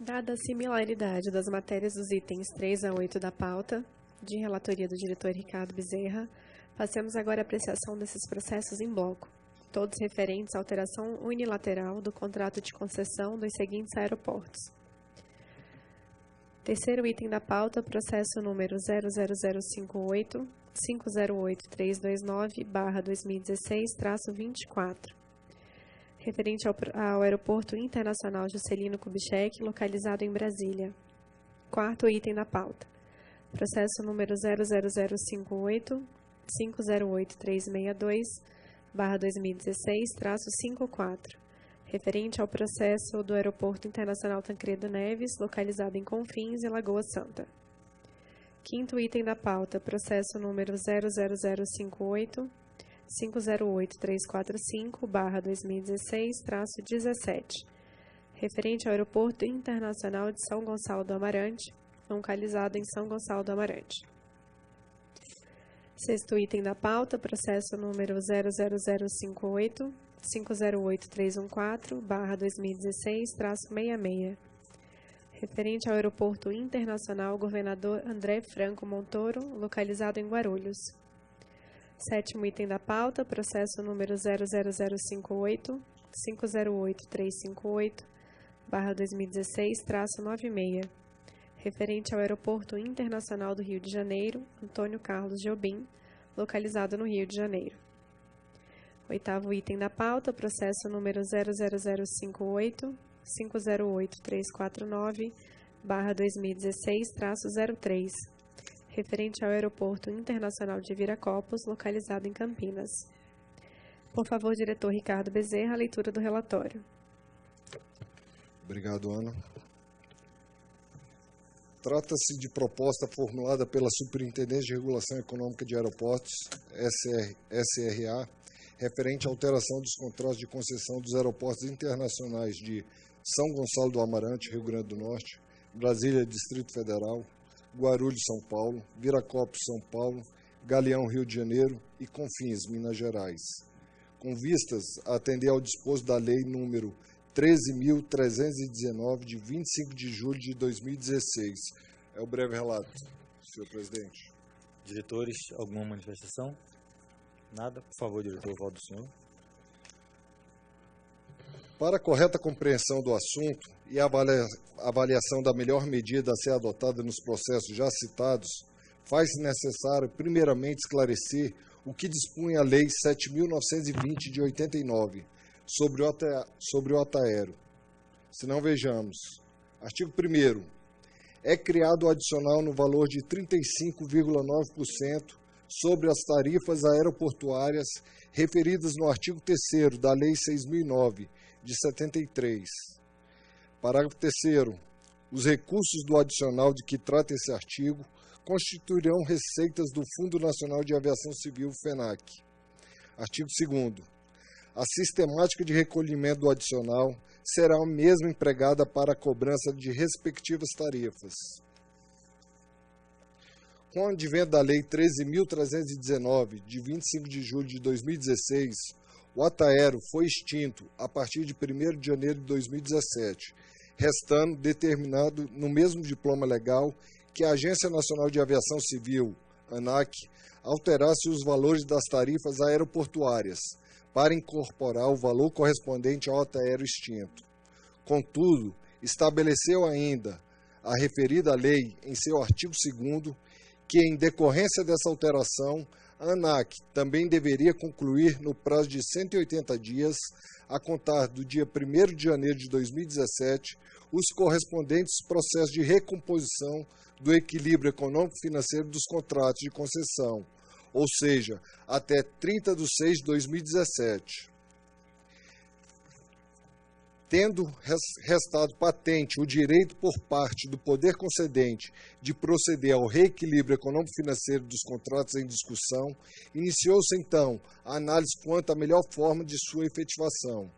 Dada a similaridade das matérias dos itens 3 a 8 da pauta, de relatoria do diretor Ricardo Bezerra, passemos agora à apreciação desses processos em bloco, todos referentes à alteração unilateral do contrato de concessão dos seguintes aeroportos. Terceiro item da pauta, processo número 00058 508329/2016-24, referente ao Aeroporto Internacional Juscelino Kubitschek, localizado em Brasília. Quarto item da pauta, processo número 00058 508362/2016-54, referente ao processo do Aeroporto Internacional Tancredo Neves, localizado em Confins e Lagoa Santa. Quinto item da pauta, processo número 00058 508345/2016-17, referente ao Aeroporto Internacional de São Gonçalo do Amarante, localizado em São Gonçalo do Amarante. Sexto item da pauta, processo número 00058 508314/2016-66, referente ao Aeroporto Internacional Governador André Franco Montoro, localizado em Guarulhos. Sétimo item da pauta, processo número 00058 508358/2016-96, referente ao Aeroporto Internacional do Rio de Janeiro, Antônio Carlos Jobim, localizado no Rio de Janeiro. Oitavo item da pauta, processo número 00058 508349/2016-03, referente ao Aeroporto Internacional de Viracopos, localizado em Campinas. Por favor, diretor Ricardo Bezerra, a leitura do relatório. Obrigado, Ana. Trata-se de proposta formulada pela Superintendência de Regulação Econômica de Aeroportos, SRA, referente à alteração dos contratos de concessão dos aeroportos internacionais de São Gonçalo do Amarante, Rio Grande do Norte, Brasília, Distrito Federal, Guarulhos, São Paulo, Viracopos, São Paulo, Galeão, Rio de Janeiro e Confins, Minas Gerais, com vistas a atender ao disposto da Lei número 13.319, de 25 de julho de 2016. É o breve relato, senhor presidente. Diretores, alguma manifestação? Nada? Por favor, diretor, voto do senhor. Para a correta compreensão do assunto e a avaliação da melhor medida a ser adotada nos processos já citados, faz-se necessário, primeiramente, esclarecer o que dispunha a Lei 7.920 de 89 sobre o ATAERO. Se não, vejamos. Artigo 1º. É criado o adicional no valor de 35,9% sobre as tarifas aeroportuárias referidas no artigo 3º da Lei 6.009, de 73. Parágrafo 3º. Os recursos do adicional de que trata esse artigo constituirão receitas do Fundo Nacional de Aviação Civil, FENAC. Artigo 2º. A sistemática de recolhimento do adicional será a mesma empregada para a cobrança de respectivas tarifas. Com o advento da Lei 13.319, de 25 de julho de 2016, o ATAERO foi extinto a partir de 1º de janeiro de 2017, restando determinado no mesmo diploma legal que a Agência Nacional de Aviação Civil, ANAC, alterasse os valores das tarifas aeroportuárias para incorporar o valor correspondente ao ATAERO extinto. Contudo, estabeleceu ainda a referida lei em seu artigo 2º que, em decorrência dessa alteração, a ANAC também deveria concluir no prazo de 180 dias, a contar do dia 1º de janeiro de 2017, os correspondentes processos de recomposição do equilíbrio econômico-financeiro dos contratos de concessão, ou seja, até 30 de 6 de 2017. Tendo restado patente o direito por parte do poder concedente de proceder ao reequilíbrio econômico-financeiro dos contratos em discussão, iniciou-se então a análise quanto à melhor forma de sua efetivação.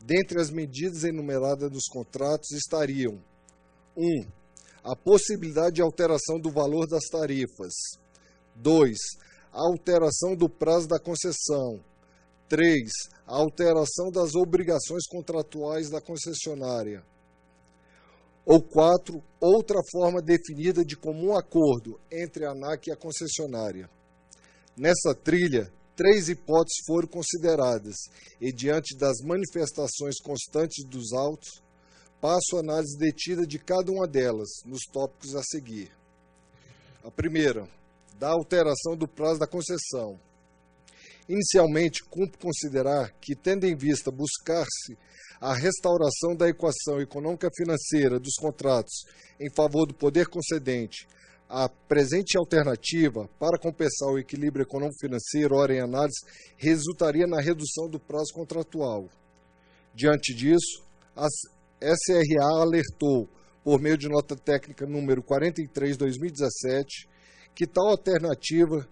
Dentre as medidas enumeradas nos contratos estariam: 1. A possibilidade de alteração do valor das tarifas. 2. A alteração do prazo da concessão. 3. A alteração das obrigações contratuais da concessionária. Ou 4, outra forma definida de comum acordo entre a ANAC e a concessionária. Nessa trilha, 3 hipóteses foram consideradas e, diante das manifestações constantes dos autos, passo a análise detida de cada uma delas nos tópicos a seguir. A primeira, da alteração do prazo da concessão. Inicialmente, cumpre considerar que, tendo em vista buscar-se a restauração da equação econômica-financeira dos contratos em favor do poder concedente, a presente alternativa, para compensar o equilíbrio econômico-financeiro, ora em análise, resultaria na redução do prazo contratual. Diante disso, a SRA alertou, por meio de nota técnica número 43/2017, que tal alternativa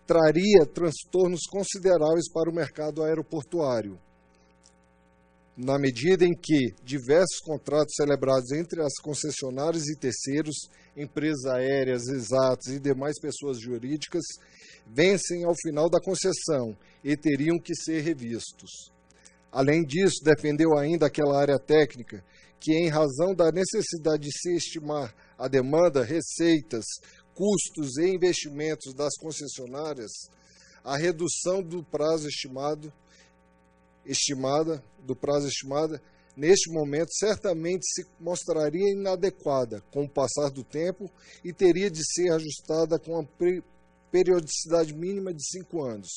traria transtornos consideráveis para o mercado aeroportuário, na medida em que diversos contratos celebrados entre as concessionárias e terceiros, empresas aéreas, exatas e demais pessoas jurídicas, vencem ao final da concessão e teriam que ser revistos. Além disso, defendeu ainda aquela área técnica que, em razão da necessidade de se estimar a demanda, receitas, custos e investimentos das concessionárias, a redução do prazo estimada, neste momento, certamente se mostraria inadequada com o passar do tempo e teria de ser ajustada com a periodicidade mínima de 5 anos,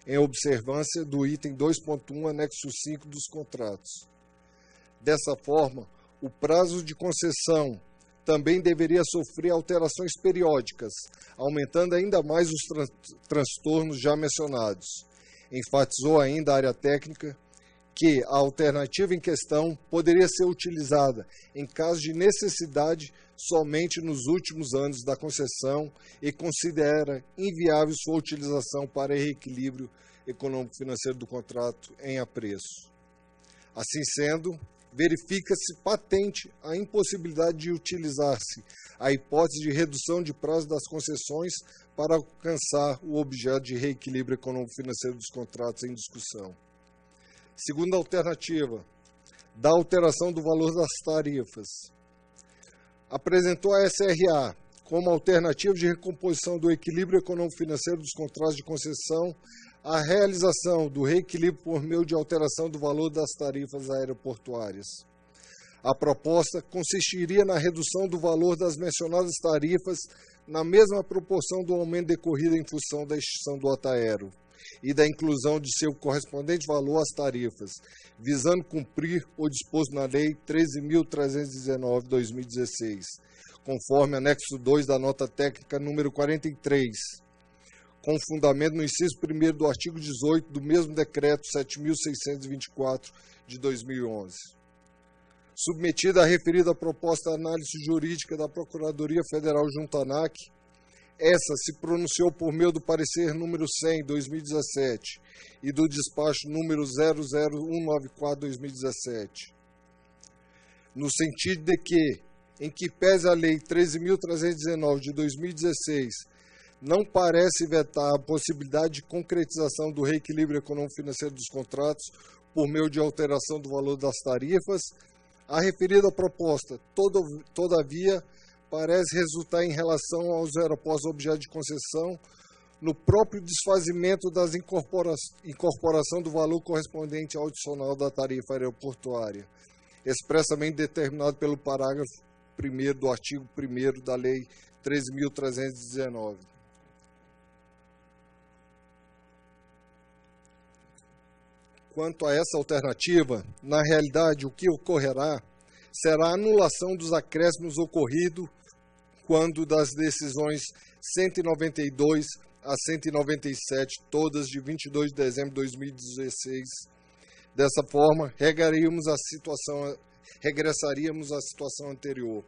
em observância do item 2.1, anexo 5 dos contratos. Dessa forma, o prazo de concessão também deveria sofrer alterações periódicas, aumentando ainda mais os transtornos já mencionados. Enfatizou ainda a área técnica que a alternativa em questão poderia ser utilizada, em caso de necessidade, somente nos últimos anos da concessão e considera inviável sua utilização para reequilíbrio econômico-financeiro do contrato em apreço. Assim sendo, verifica-se patente a impossibilidade de utilizar-se a hipótese de redução de prazo das concessões para alcançar o objeto de reequilíbrio econômico-financeiro dos contratos em discussão. Segunda alternativa, da alteração do valor das tarifas. Apresentou a SRA como alternativa de recomposição do equilíbrio econômico-financeiro dos contratos de concessão a realização do reequilíbrio por meio de alteração do valor das tarifas aeroportuárias. A proposta consistiria na redução do valor das mencionadas tarifas na mesma proporção do aumento decorrido em função da extinção do OTAERO e da inclusão de seu correspondente valor às tarifas, visando cumprir o disposto na Lei 13.319/2016, conforme anexo 2 da nota técnica número 43, com fundamento no inciso 1º do artigo 18 do mesmo decreto 7.624 de 2011. Submetida a referida proposta à análise jurídica da Procuradoria Federal junto à ANAC, essa se pronunciou por meio do parecer número 100/2017 e do despacho número 00194/2017, no sentido de que, em que pese a Lei 13.319 de 2016, não parece vetar a possibilidade de concretização do reequilíbrio econômico-financeiro dos contratos por meio de alteração do valor das tarifas, a referida proposta, todavia, parece resultar em relação aos aeroportos objeto de concessão no próprio desfazimento das incorporação do valor correspondente ao adicional da tarifa aeroportuária, expressamente determinado pelo parágrafo 1º do artigo 1º da Lei 13.319. Quanto a essa alternativa, na realidade, o que ocorrerá será a anulação dos acréscimos ocorridos quando das decisões 192 a 197, todas de 22 de dezembro de 2016. Dessa forma, regressaríamos à situação anterior.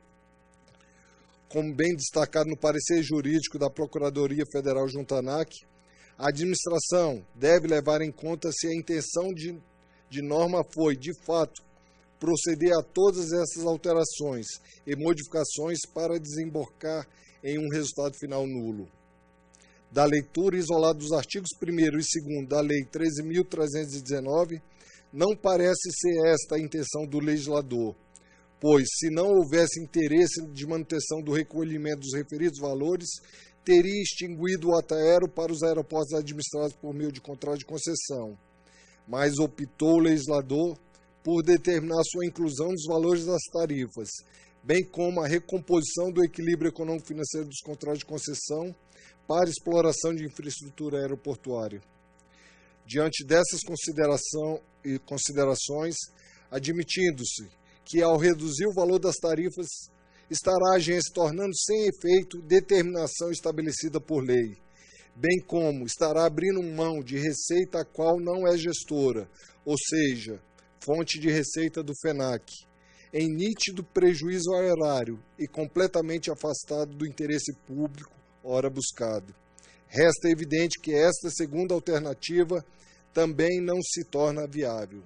Como bem destacado no parecer jurídico da Procuradoria Federal junto à ANAC, a administração deve levar em conta se a intenção de norma foi, de fato, proceder a todas essas alterações e modificações para desembocar em um resultado final nulo. Da leitura isolada dos artigos 1º e 2º da Lei 13.319, não parece ser esta a intenção do legislador, pois, se não houvesse interesse de manutenção do recolhimento dos referidos valores, teria extinguido o ATAERO para os aeroportos administrados por meio de contrato de concessão, mas optou o legislador por determinar sua inclusão nos valores das tarifas, bem como a recomposição do equilíbrio econômico-financeiro dos contratos de concessão para exploração de infraestrutura aeroportuária. Diante dessas considerações, admitindo-se que, ao reduzir o valor das tarifas, estará a agência tornando sem efeito determinação estabelecida por lei, bem como estará abrindo mão de receita a qual não é gestora, ou seja, fonte de receita do FENAC, em nítido prejuízo ao erário e completamente afastado do interesse público ora buscado. Resta evidente que esta segunda alternativa também não se torna viável.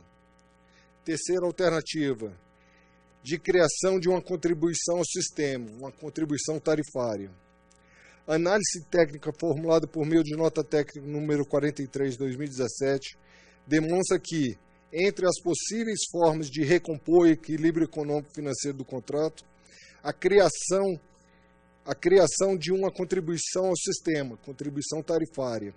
Terceira alternativa, de criação de uma contribuição ao sistema, uma contribuição tarifária. A análise técnica formulada por meio de nota técnica número 43 de 2017 demonstra que, entre as possíveis formas de recompor o equilíbrio econômico-financeiro do contrato, a criação de uma contribuição ao sistema, contribuição tarifária,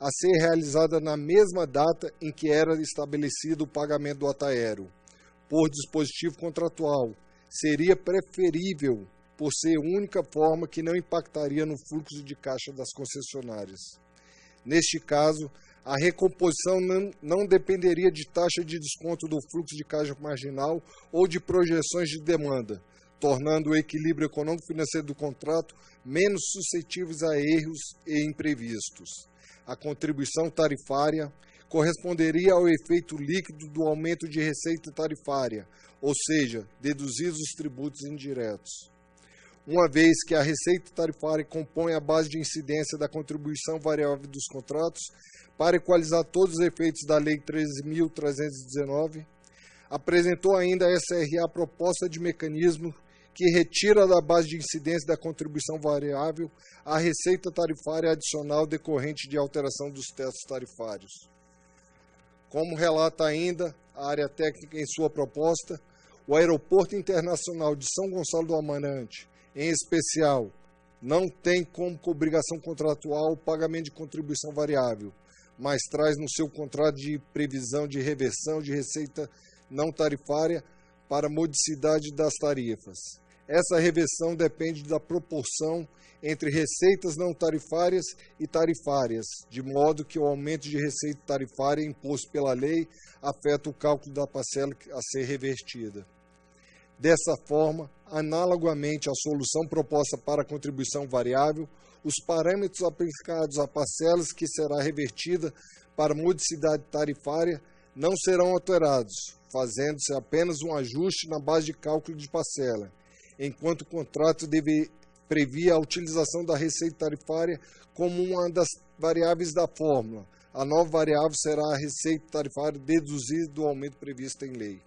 a ser realizada na mesma data em que era estabelecido o pagamento do ATAERO, por dispositivo contratual, seria preferível por ser única forma que não impactaria no fluxo de caixa das concessionárias. Neste caso, a recomposição não dependeria de taxa de desconto do fluxo de caixa marginal ou de projeções de demanda, tornando o equilíbrio econômico-financeiro do contrato menos suscetíveis a erros e imprevistos. A contribuição tarifária corresponderia ao efeito líquido do aumento de receita tarifária, ou seja, deduzidos os tributos indiretos. Uma vez que a receita tarifária compõe a base de incidência da contribuição variável dos contratos, para equalizar todos os efeitos da Lei 13.319, apresentou ainda a SRA a proposta de mecanismo que retira da base de incidência da contribuição variável a receita tarifária adicional decorrente de alteração dos testos tarifários. Como relata ainda a área técnica em sua proposta, o Aeroporto Internacional de São Gonçalo do Amarante, em especial, não tem como obrigação contratual o pagamento de contribuição variável, mas traz no seu contrato de previsão de reversão de receita não tarifária para modicidade das tarifas. Essa reversão depende da proporção entre receitas não tarifárias e tarifárias, de modo que o aumento de receita tarifária imposto pela lei afeta o cálculo da parcela a ser revertida. Dessa forma, analogamente à solução proposta para a contribuição variável, os parâmetros aplicados a parcelas que será revertida para modicidade tarifária não serão alterados, fazendo-se apenas um ajuste na base de cálculo de parcela, enquanto o contrato previa a utilização da receita tarifária como uma das variáveis da fórmula. A nova variável será a receita tarifária deduzida do aumento previsto em lei.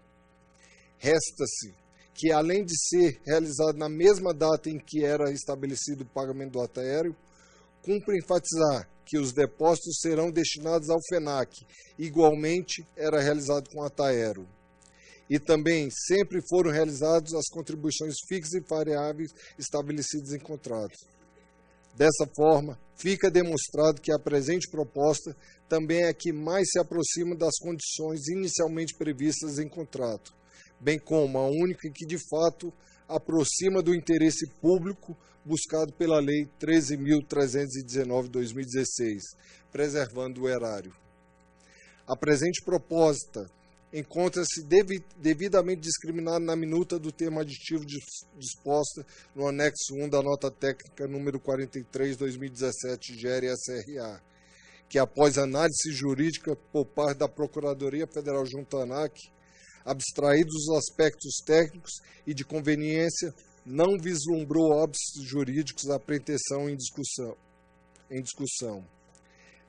Resta-se que, além de ser realizado na mesma data em que era estabelecido o pagamento do ATAERO, cumpre enfatizar que os depósitos serão destinados ao FENAC, igualmente era realizado com o ATAERO. E também sempre foram realizadas as contribuições fixas e variáveis estabelecidas em contrato. Dessa forma, fica demonstrado que a presente proposta também é a que mais se aproxima das condições inicialmente previstas em contrato, bem como a única que, de fato, aproxima do interesse público buscado pela Lei 13.319 de 2016, preservando o erário. A presente proposta encontra-se devidamente discriminada na minuta do termo aditivo disposta no anexo 1 da nota técnica número 43 de 2017 GERE-SRA, que, após análise jurídica por parte da Procuradoria Federal junto à ANAC, abstraídos os aspectos técnicos e de conveniência, não vislumbrou óbitos jurídicos à pretensão em discussão.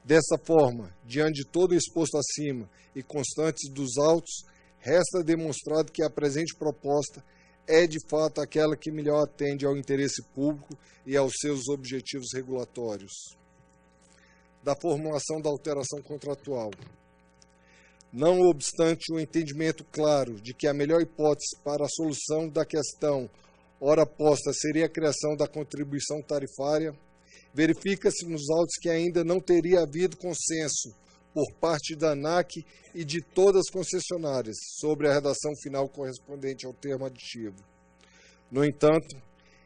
Dessa forma, diante de todo o exposto acima e constantes dos autos, resta demonstrado que a presente proposta é de fato aquela que melhor atende ao interesse público e aos seus objetivos regulatórios. Da formulação da alteração contratual. Não obstante o entendimento claro de que a melhor hipótese para a solução da questão ora posta seria a criação da contribuição tarifária, verifica-se nos autos que ainda não teria havido consenso por parte da ANAC e de todas as concessionárias sobre a redação final correspondente ao termo aditivo. No entanto,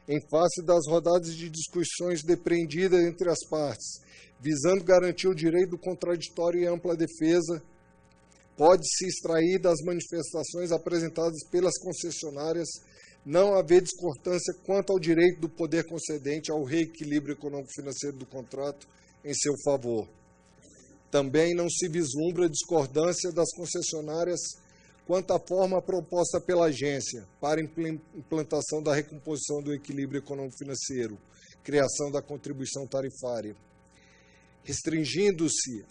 em face das rodadas de discussões depreendidas entre as partes, visando garantir o direito do contraditório e ampla defesa, pode-se extrair das manifestações apresentadas pelas concessionárias não haver discordância quanto ao direito do poder concedente ao reequilíbrio econômico-financeiro do contrato em seu favor. Também não se vislumbra discordância das concessionárias quanto à forma proposta pela agência para implantação da recomposição do equilíbrio econômico-financeiro, criação da contribuição tarifária, restringindo-se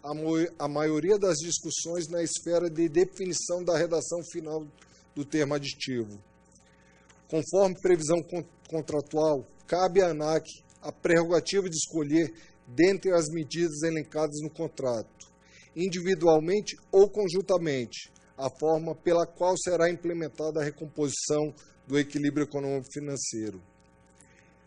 a maioria das discussões na esfera de definição da redação final do termo aditivo. Conforme previsão contratual, cabe à ANAC a prerrogativa de escolher dentre as medidas elencadas no contrato, individualmente ou conjuntamente, a forma pela qual será implementada a recomposição do equilíbrio econômico-financeiro.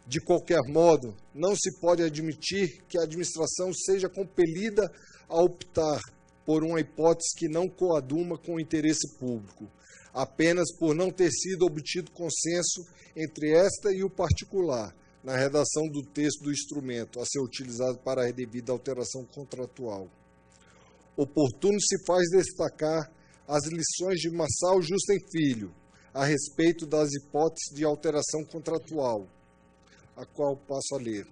De qualquer modo, não se pode admitir que a administração seja compelida a optar por uma hipótese que não coaduma com o interesse público, apenas por não ter sido obtido consenso entre esta e o particular na redação do texto do instrumento a ser utilizado para a devida alteração contratual. Oportuno se faz destacar as lições de Massal Justen Filho a respeito das hipóteses de alteração contratual, a qual passo a ler.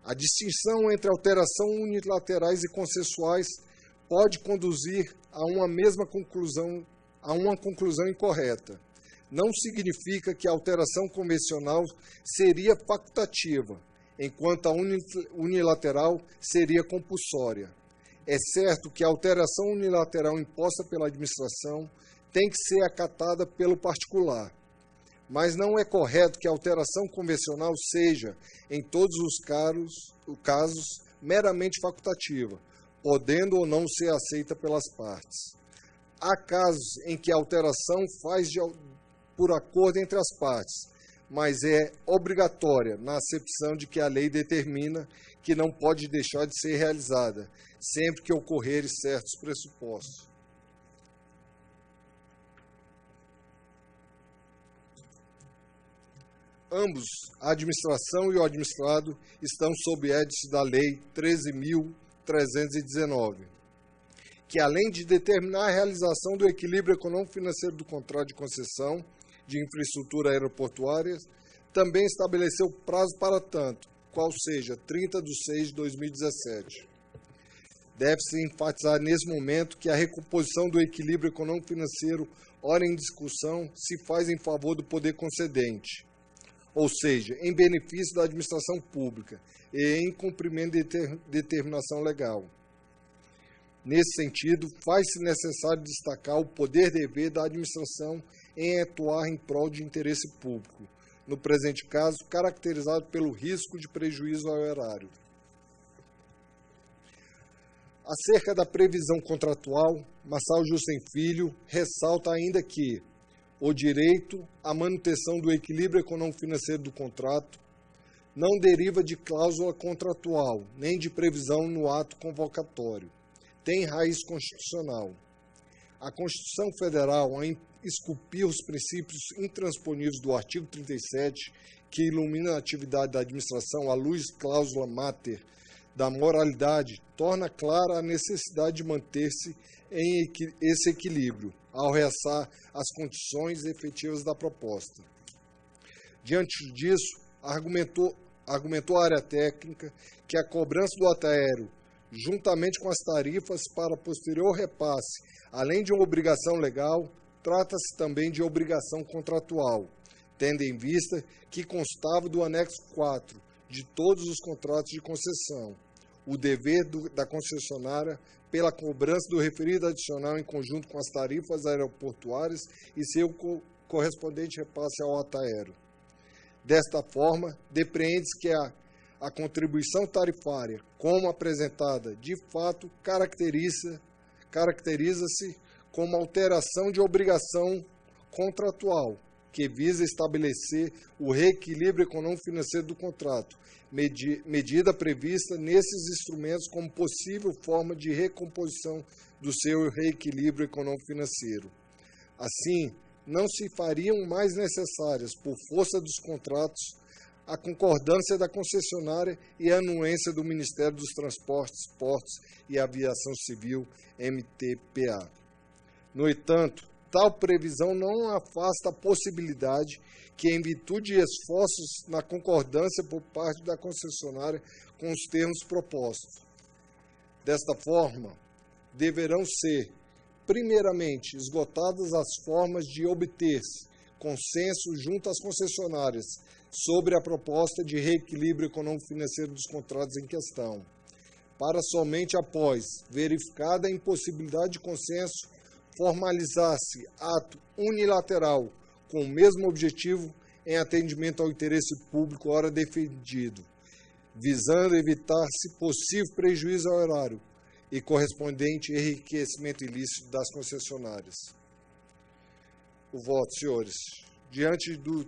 A distinção entre alteração unilaterais e consensuais pode conduzir a uma conclusão incorreta. Não significa que a alteração convencional seria facultativa, enquanto a unilateral seria compulsória. É certo que a alteração unilateral imposta pela administração tem que ser acatada pelo particular, mas não é correto que a alteração convencional seja, em todos os casos, meramente facultativa, podendo ou não ser aceita pelas partes. Há casos em que a alteração faz por acordo entre as partes, mas é obrigatória na acepção de que a lei determina que não pode deixar de ser realizada, sempre que ocorrerem certos pressupostos. Ambos, a administração e o administrado, estão sob égide da Lei 13.319, que, além de determinar a realização do equilíbrio econômico-financeiro do contrato de concessão de infraestrutura aeroportuária, também estabeleceu prazo para tanto, qual seja 30 de 6 de 2017. Deve-se enfatizar nesse momento que a recomposição do equilíbrio econômico-financeiro, ora em discussão, se faz em favor do poder concedente, ou seja, em benefício da administração pública e em cumprimento de determinação legal. Nesse sentido, faz-se necessário destacar o poder-dever da administração em atuar em prol de interesse público, no presente caso, caracterizado pelo risco de prejuízo ao erário. Acerca da previsão contratual, Massal Justen Filho ressalta ainda que o direito à manutenção do equilíbrio econômico-financeiro do contrato não deriva de cláusula contratual, nem de previsão no ato convocatório. Tem raiz constitucional. A Constituição Federal, ao esculpir os princípios intransponíveis do artigo 37, que ilumina a atividade da administração à luz cláusula mater da moralidade, torna clara a necessidade de manter-se em esse equilíbrio, ao realçar as condições efetivas da proposta. Diante disso, argumentou a área técnica que a cobrança do ato aéreo, juntamente com as tarifas para posterior repasse, além de uma obrigação legal, trata-se também de obrigação contratual, tendo em vista que constava do anexo 4 de todos os contratos de concessão, o dever da concessionária pela cobrança do referido adicional em conjunto com as tarifas aeroportuárias e seu correspondente repasse ao ato aéreo. Desta forma, depreende-se que a contribuição tarifária, como apresentada, de fato caracteriza caracteriza-se como alteração de obrigação contratual, que visa estabelecer o reequilíbrio econômico-financeiro do contrato, medida prevista nesses instrumentos como possível forma de recomposição do seu reequilíbrio econômico-financeiro. Assim, não se fariam mais necessárias, por força dos contratos, a concordância da concessionária e a anuência do Ministério dos Transportes, Portos e Aviação Civil, MTPA. No entanto, tal previsão não afasta a possibilidade que, em virtude de esforços na concordância por parte da concessionária com os termos propostos. Desta forma, deverão ser, primeiramente, esgotadas as formas de obter-se consenso junto às concessionárias sobre a proposta de reequilíbrio econômico-financeiro dos contratos em questão, para somente após verificada a impossibilidade de consenso, formalizar-se ato unilateral com o mesmo objetivo em atendimento ao interesse público ora defendido, visando evitar, se possível, prejuízo ao erário e correspondente enriquecimento ilícito das concessionárias. O voto, senhores. Diante do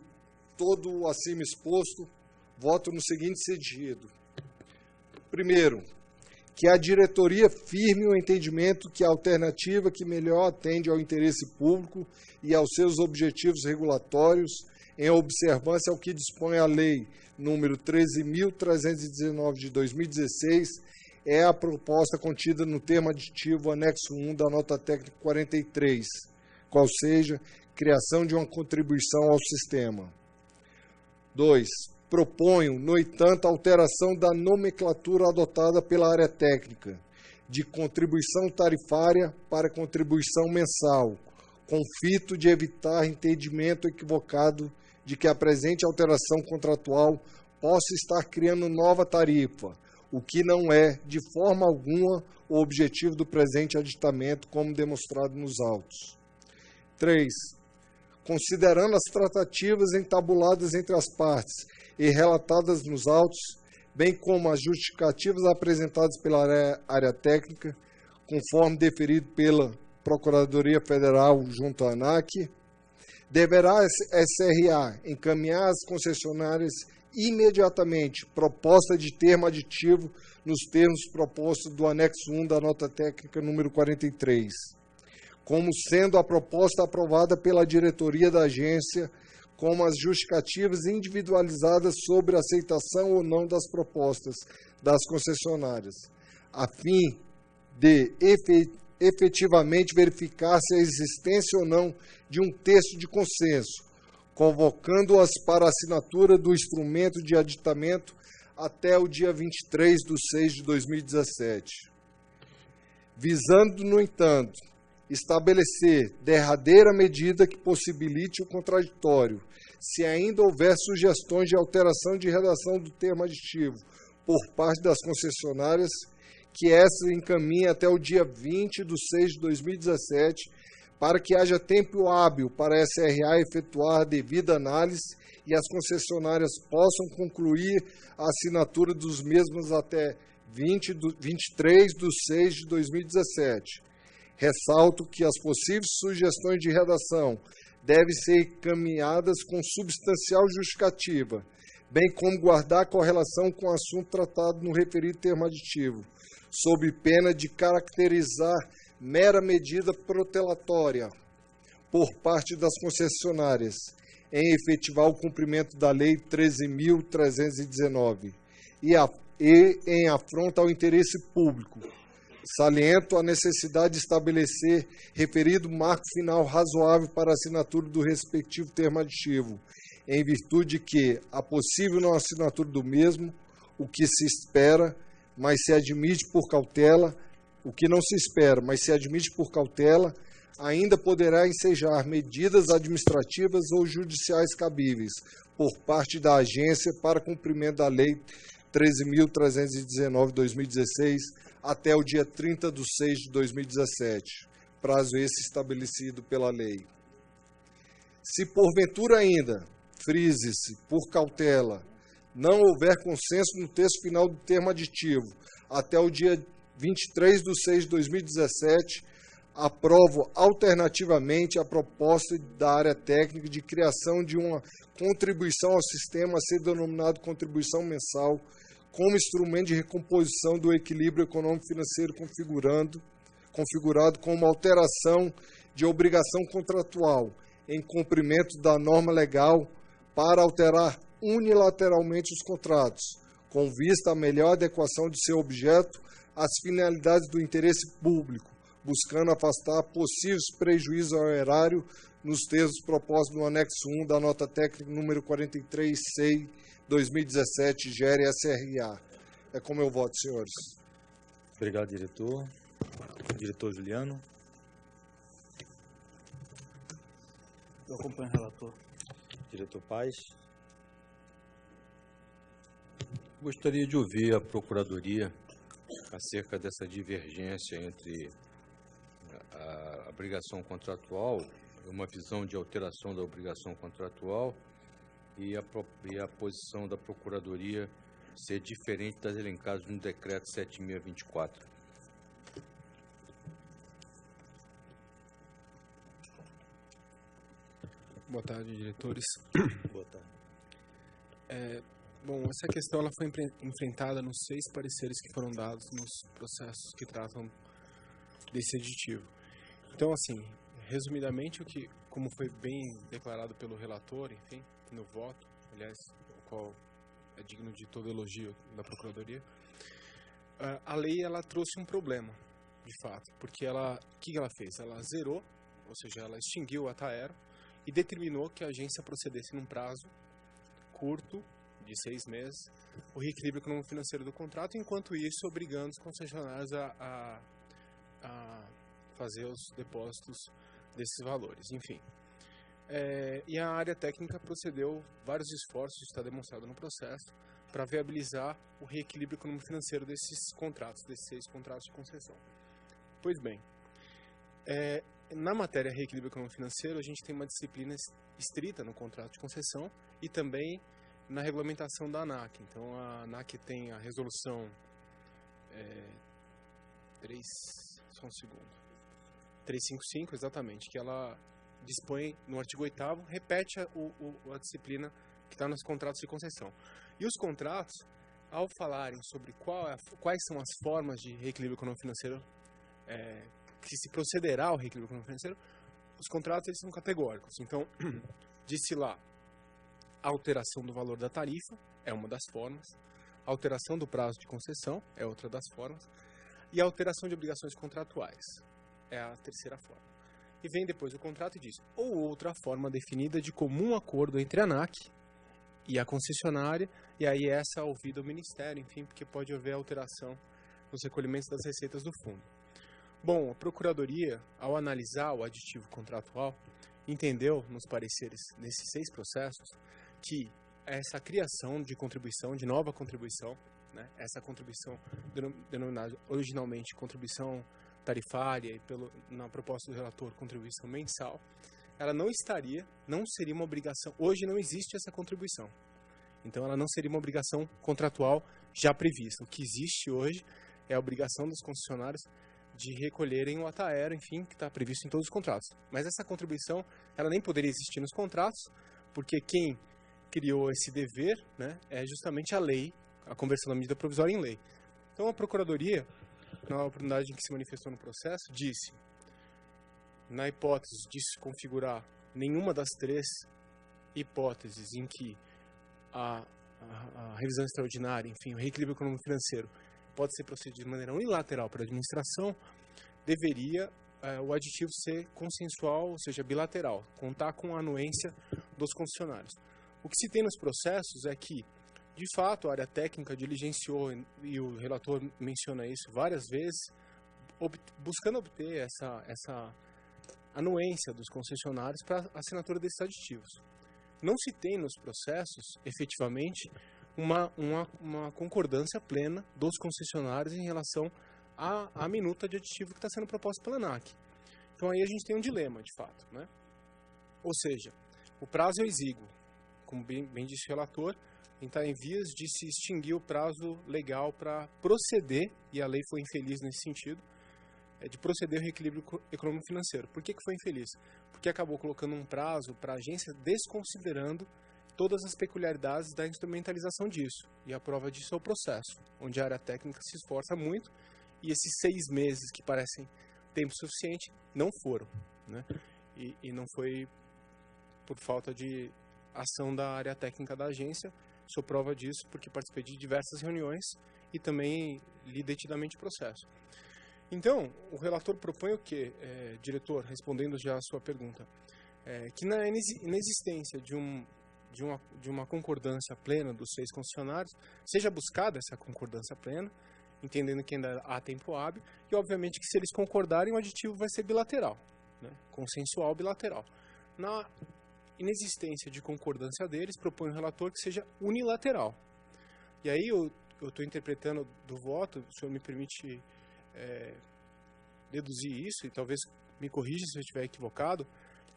todo o acima exposto, voto no seguinte sentido. Primeiro, que a diretoria firme o entendimento que a alternativa que melhor atende ao interesse público e aos seus objetivos regulatórios, em observância ao que dispõe a Lei número 13.319 de 2016, é a proposta contida no termo aditivo anexo 1 da nota técnica 43, qual seja, criação de uma contribuição ao sistema. 2. Proponho, no entanto, a alteração da nomenclatura adotada pela área técnica, de contribuição tarifária para contribuição mensal, com fito de evitar entendimento equivocado de que a presente alteração contratual possa estar criando nova tarifa, o que não é, de forma alguma, o objetivo do presente aditamento, como demonstrado nos autos. 3. Considerando as tratativas entabuladas entre as partes e relatadas nos autos, bem como as justificativas apresentadas pela área técnica, conforme deferido pela Procuradoria Federal junto à ANAC, deverá a SRA encaminhar às concessionárias imediatamente proposta de termo aditivo nos termos propostos do anexo 1 da nota técnica número 43, como sendo a proposta aprovada pela diretoria da agência, como as justificativas individualizadas sobre a aceitação ou não das propostas das concessionárias, a fim de efetivamente verificar se a existência ou não de um texto de consenso, convocando-as para a assinatura do instrumento de aditamento até o dia 23 de 6 de 2017. Visando, no entanto, estabelecer derradeira medida que possibilite o contraditório, se ainda houver sugestões de alteração de redação do termo aditivo por parte das concessionárias, que essa encaminhe até o dia 20 de 6 de 2017, para que haja tempo hábil para a SRA efetuar a devida análise e as concessionárias possam concluir a assinatura dos mesmos até 23 de 6 de 2017. Ressalto que as possíveis sugestões de redação devem ser encaminhadas com substancial justificativa, bem como guardar correlação com o assunto tratado no referido termo aditivo, sob pena de caracterizar mera medida protelatória por parte das concessionárias em efetivar o cumprimento da Lei 13.319 e em afronta ao interesse público. Saliento a necessidade de estabelecer referido marco final razoável para a assinatura do respectivo termo aditivo, em virtude de que a possível não assinatura do mesmo, o que se espera, mas se admite por cautela, o que não se espera, mas se admite por cautela, ainda poderá ensejar medidas administrativas ou judiciais cabíveis por parte da agência para cumprimento da Lei 13.319/2016 até o dia 30 de 6 de 2017, prazo esse estabelecido pela lei. Se porventura ainda, frise-se, por cautela, não houver consenso no texto final do termo aditivo até o dia 23 de 6 de 2017, Aprovo alternativamente a proposta da área técnica de criação de uma contribuição ao sistema a ser denominado contribuição mensal como instrumento de recomposição do equilíbrio econômico-financeiro configurado como alteração de obrigação contratual em cumprimento da norma legal para alterar unilateralmente os contratos, com vista à melhor adequação de seu objeto às finalidades do interesse público, buscando afastar possíveis prejuízos ao erário nos termos propostos no anexo 1 da nota técnica número 43/6/2017, GERE-SRA. É como eu voto, senhores. Obrigado, diretor. Diretor Juliano. Eu acompanho o relator. Diretor Paz. Gostaria de ouvir a Procuradoria acerca dessa divergência entre a obrigação contratual, uma visão de alteração da obrigação contratual e a posição da Procuradoria ser diferente das elencadas no Decreto 7.624. Boa tarde, diretores. Boa tarde. Bom, essa questão ela foi enfrentada nos 6 pareceres que foram dados nos processos que tratam desse aditivo. Então, assim, resumidamente, como foi bem declarado pelo relator, enfim, no voto, aliás, o qual é digno de todo elogio da Procuradoria, a lei ela trouxe um problema, de fato, porque o que ela fez? Ela zerou, ou seja, ela extinguiu o ATAERO e determinou que a agência procedesse num prazo curto, de 6 meses, o reequilíbrio econômico-financeiro do contrato, enquanto isso obrigando os concessionários a fazer os depósitos desses valores, enfim. E a área técnica procedeu vários esforços, está demonstrado no processo, para viabilizar o reequilíbrio econômico-financeiro desses contratos, desses 6 contratos de concessão. Pois bem, na matéria reequilíbrio econômico-financeiro, a gente tem uma disciplina estrita no contrato de concessão e também na regulamentação da ANAC. Então, a ANAC tem a resolução 355, exatamente, que ela dispõe no artigo 8º, repete a disciplina que está nos contratos de concessão. E os contratos, ao falarem sobre quais são as formas de reequilíbrio econômico-financeiro que se procederá ao reequilíbrio econômico-financeiro, os contratos eles são categóricos. Então, disse lá, a alteração do valor da tarifa é uma das formas, a alteração do prazo de concessão é outra das formas, e a alteração de obrigações contratuais é a terceira forma. E vem depois o contrato e diz, ou outra forma definida de comum acordo entre a ANAC e a concessionária, e aí essa ouvida ao Ministério, enfim, porque pode haver alteração nos recolhimentos das receitas do fundo. Bom, a Procuradoria, ao analisar o aditivo contratual, entendeu nos pareceres desses 6 processos que essa criação de contribuição, de nova contribuição, né, essa contribuição denominada originalmente contribuição tarifária e na proposta do relator contribuição mensal, ela não seria uma obrigação, hoje não existe essa contribuição, então ela não seria uma obrigação contratual já prevista. O que existe hoje é a obrigação dos concessionários de recolherem o ATAERO, enfim, que está previsto em todos os contratos. Mas essa contribuição, ela nem poderia existir nos contratos, porque quem criou esse dever, né, é justamente a lei, a conversão da medida provisória em lei. Então a Procuradoria, na oportunidade em que se manifestou no processo, disse, na hipótese de se configurar nenhuma das 3 hipóteses em que a revisão extraordinária, enfim, o reequilíbrio econômico-financeiro pode ser procedido de maneira unilateral pela administração, deveria o aditivo ser consensual, ou seja, bilateral, contar com a anuência dos concessionários. O que se tem nos processos é que, de fato, a área técnica diligenciou, e o relator menciona isso várias vezes, buscando obter essa anuência dos concessionários para a assinatura desses aditivos. Não se tem nos processos, efetivamente, uma concordância plena dos concessionários em relação à minuta de aditivo que está sendo proposta pela ANAC. Então aí a gente tem um dilema, de fato, né? Ou seja, o prazo é exíguo, como bem disse o relator, está em vias de se extinguir o prazo legal para proceder, e a lei foi infeliz nesse sentido, de proceder ao reequilíbrio econômico-financeiro. Por que foi infeliz? Porque acabou colocando um prazo para a agência desconsiderando todas as peculiaridades da instrumentalização disso. E a prova disso é o processo, onde a área técnica se esforça muito e esses 6 meses que parecem tempo suficiente não foram, né? E não foi por falta de ação da área técnica da agência. Sou prova disso porque participei de diversas reuniões e também li detidamente o processo. Então, o relator propõe o quê, diretor, respondendo já a sua pergunta? Que na inexistência de uma concordância plena dos 6 concessionários, seja buscada essa concordância plena, entendendo que ainda há tempo hábil, e obviamente que se eles concordarem, o aditivo vai ser bilateral, né? Consensual bilateral. Na inexistência de concordância deles, propõe o relator que seja unilateral. E aí eu estou interpretando do voto, o senhor me permite deduzir isso, e talvez me corrija se eu estiver equivocado,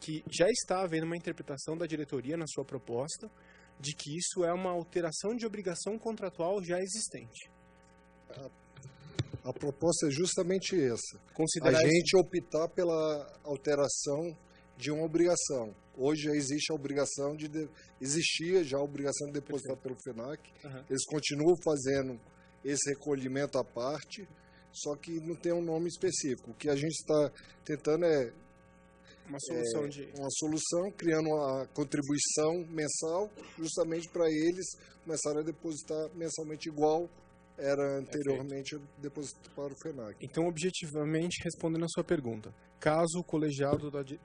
que já está havendo uma interpretação da diretoria na sua proposta de que isso é uma alteração de obrigação contratual já existente. A proposta é justamente essa. Considerar a gente optar pela alteração de uma obrigação. Hoje já existe a obrigação existia já a obrigação de depositar pelo FENAC. Uhum. Eles continuam fazendo esse recolhimento à parte, só que não tem um nome específico. O que a gente está tentando é uma solução, criando uma contribuição mensal, justamente para eles começarem a depositar mensalmente igual era anteriormente depositado para o FENAC. Então, objetivamente, respondendo a sua pergunta, caso o colegiado de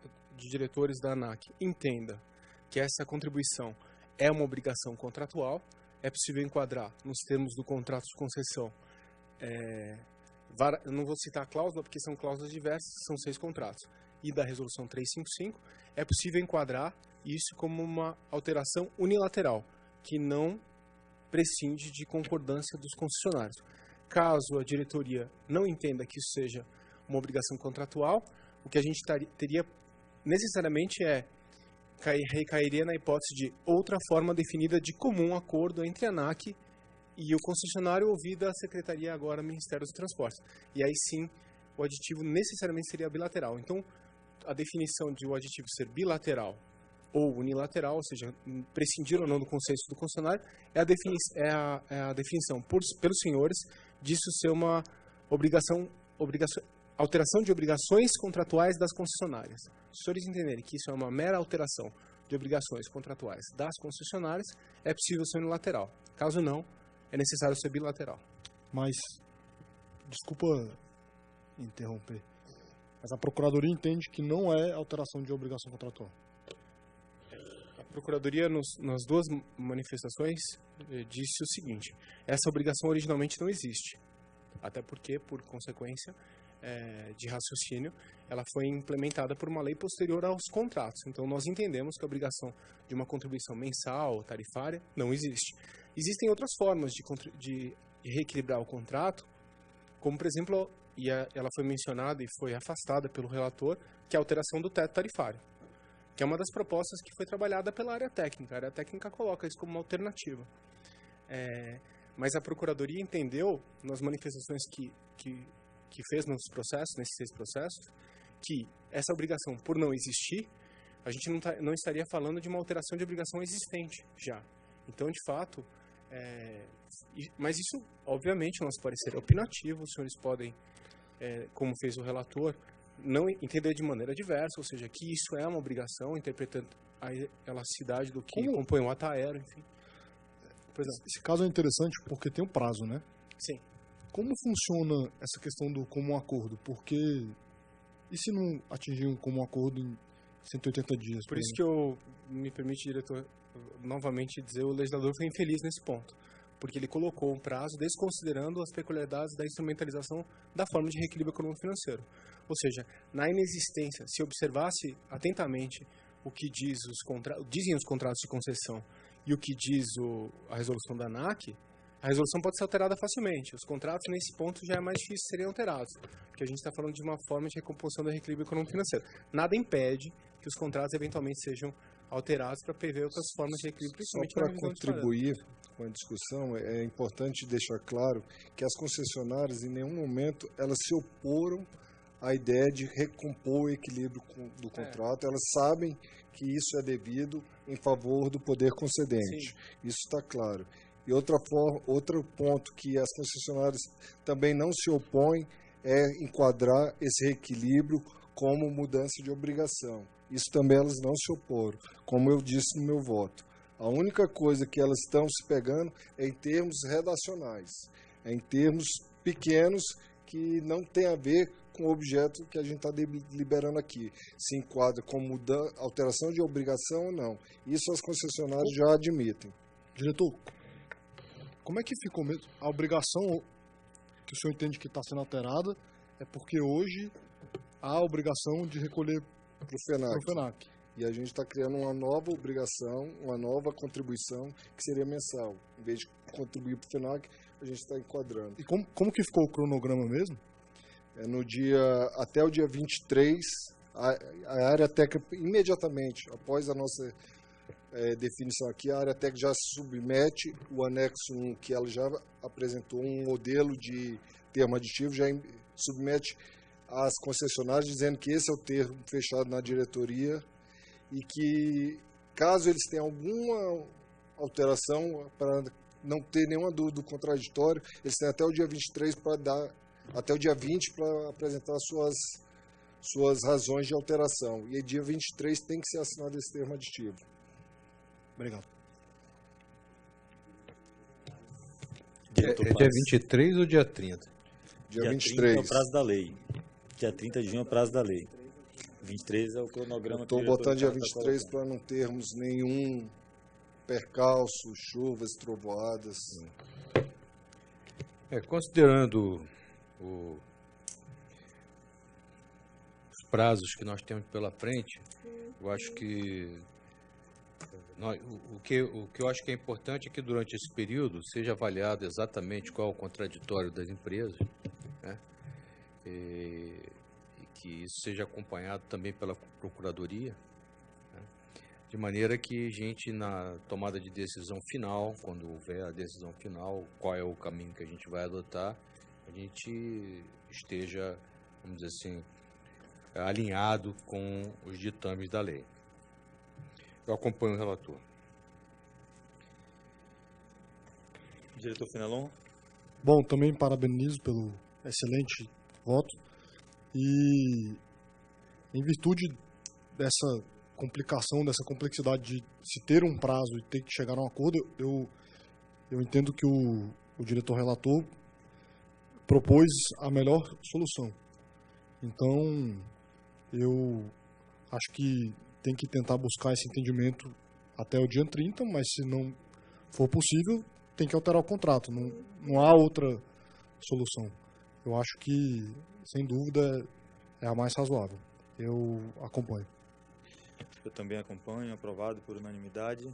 diretores da ANAC entenda que essa contribuição é uma obrigação contratual, é possível enquadrar nos termos do contrato de concessão. Eu não vou citar a cláusula, porque são cláusulas diversas, são 6 contratos. E da resolução 355, é possível enquadrar isso como uma alteração unilateral, que não prescinde de concordância dos concessionários. Caso a diretoria não entenda que isso seja uma obrigação contratual, o que a gente teria necessariamente recairia na hipótese de outra forma definida de comum acordo entre a ANAC e o concessionário, ouvida a Secretaria, agora Ministério dos Transportes. E aí sim, o aditivo necessariamente seria bilateral. Então, a definição de o aditivo ser bilateral ou unilateral, ou seja, prescindir ou não do consenso do concessionário, é a definição pelos senhores disso ser uma alteração de obrigações contratuais das concessionárias. Se os senhores entenderem que isso é uma mera alteração de obrigações contratuais das concessionárias, é possível ser unilateral. Caso não, é necessário ser bilateral. Mas, desculpa interromper, mas a Procuradoria entende que não é alteração de obrigação contratual. A Procuradoria, nas 2 manifestações, disse o seguinte: essa obrigação originalmente não existe, até porque, por consequência de raciocínio, ela foi implementada por uma lei posterior aos contratos. Então, nós entendemos que a obrigação de uma contribuição mensal, tarifária, não existe. Existem outras formas de reequilibrar o contrato, como, por exemplo, ela foi mencionada e foi afastada pelo relator, que é a alteração do teto tarifário, que é uma das propostas que foi trabalhada pela área técnica. A área técnica coloca isso como uma alternativa. Mas a Procuradoria entendeu, nas manifestações que fez nos processos, nesses 6 processos, que essa obrigação, por não existir, a gente não estaria falando de uma alteração de obrigação existente já. Então, de fato, mas isso, obviamente, nosso parecer é opinativo, os senhores podem, como fez o relator, não entender de maneira diversa, ou seja, que isso é uma obrigação, interpretando a elasticidade do que compõe o ato aéreo, enfim. Esse caso é interessante porque tem um prazo, né? Sim. Como funciona essa questão do comum acordo? Porque, e se não atingir um comum acordo em 180 dias? Por isso que eu, me permite, diretor, novamente dizer, o legislador foi infeliz nesse ponto, porque ele colocou um prazo desconsiderando as peculiaridades da instrumentalização da forma de reequilíbrio econômico-financeiro. Ou seja, na inexistência, se observasse atentamente o que dizem os contratos de concessão e o que diz a resolução da ANAC, a resolução pode ser alterada facilmente. Os contratos, nesse ponto, já é mais difícil serem alterados, porque a gente está falando de uma forma de recomposição do reequilíbrio econômico-financeiro. Nada impede que os contratos, eventualmente, sejam alterados para prever outras formas de reequilíbrio, principalmente para contribuir com a discussão, é importante deixar claro que as concessionárias, em nenhum momento, elas se oporam a ideia de recompor o equilíbrio do contrato. Elas sabem que isso é devido em favor do poder concedente. Sim. Isso está claro. E outro ponto que as concessionárias também não se opõem é enquadrar esse reequilíbrio como mudança de obrigação. Isso também elas não se oporam, como eu disse no meu voto. A única coisa que elas estão se pegando é em termos redacionais, é em termos pequenos que não tem a ver com o objeto que a gente está deliberando aqui. Se enquadra como alteração de obrigação ou não. Isso as concessionárias já admitem. Diretor, como é que ficou mesmo? A obrigação que o senhor entende que está sendo alterada é porque hoje há a obrigação de recolher Para o para o FENAC. E a gente está criando uma nova obrigação, uma nova contribuição, que seria mensal. Em vez de contribuir para o FENAC, a gente está enquadrando. E como que ficou o cronograma mesmo? Até o dia 23, a área técnica, imediatamente após a nossa definição aqui, a área técnica já submete o anexo 1, que ela já apresentou um modelo de termo aditivo, já submete às concessionárias, dizendo que esse é o termo fechado na diretoria e que, caso eles tenham alguma alteração, para não ter nenhuma dúvida do contraditório, eles têm até o dia 23 para dar, até o dia 20 para apresentar suas razões de alteração. E dia 23 tem que ser assinado esse termo aditivo. Obrigado. Diretor É dia 23 ou dia 30? Dia 23. 30 é o prazo da lei. Dia 30 de junho é o prazo da lei. 23 é o cronograma. Estou botando dia 23 para não termos nenhum percalço, chuvas, trovoadas. Considerando os prazos que nós temos pela frente, eu acho que o que eu acho que é importante é que durante esse período seja avaliado exatamente qual é o contraditório das empresas, né? E que isso seja acompanhado também pela Procuradoria, né? De maneira que a gente, na tomada de decisão final, quando houver a decisão final, qual é o caminho que a gente vai adotar, a gente esteja, vamos dizer assim, alinhado com os ditames da lei. Eu acompanho o relator. Diretor Fenelon. Bom, também parabenizo pelo excelente voto. E em virtude dessa complicação, dessa complexidade de se ter um prazo e ter que chegar a um acordo, eu entendo que o diretor relator propôs a melhor solução. Então, eu acho que tem que tentar buscar esse entendimento até o dia 30, mas se não for possível, tem que alterar o contrato. Não há outra solução. Eu acho que, sem dúvida, é a mais razoável. Eu acompanho. Eu também acompanho, aprovado por unanimidade.